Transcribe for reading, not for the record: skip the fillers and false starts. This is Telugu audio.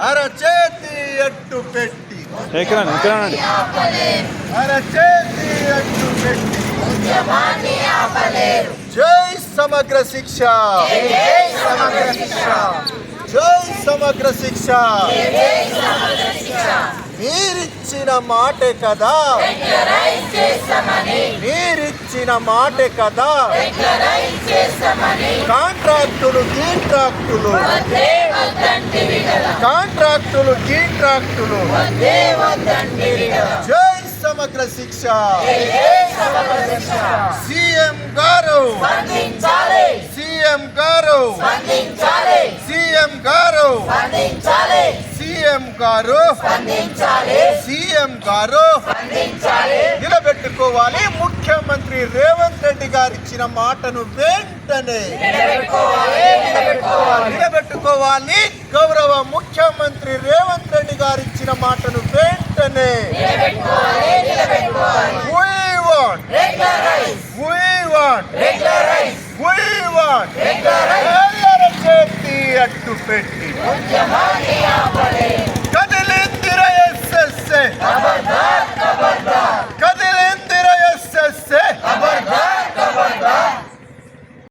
అరచేతి అట్టు పెట్టి అరచేతి అట్టు పెట్టి జై సమగ్ర శిక్ష, జై సమగ్ర శిక్ష, జై సమగ్ర శిక్ష. మీరిచ్చిన మాటే కదా, మీరిచ్చిన మాటే కదా. కాంట్రాక్టులు గీంట్రాక్టులు, కాంట్రాక్టులు గీంట్రాక్టులు. జై సమగ్ర శిక్ష. సీఎం గారు, సీఎం గారు, సీఎం గారు, సీఎం గారు, సీఎం గారు నిలబెట్టుకోవాలి. ముఖ్యమంత్రి రేవంత్ రెడ్డి గారు ఇచ్చిన మాటను వెంటనే నిలబెట్టుకోవాలి. గౌరవ ముఖ్యమంత్రి రేవంత్ రెడ్డి గారు ఇచ్చిన మాటను వెంటనే చేతి అట్టు పెట్టి కదిలిందిర ఎస్ఎస్ఏ,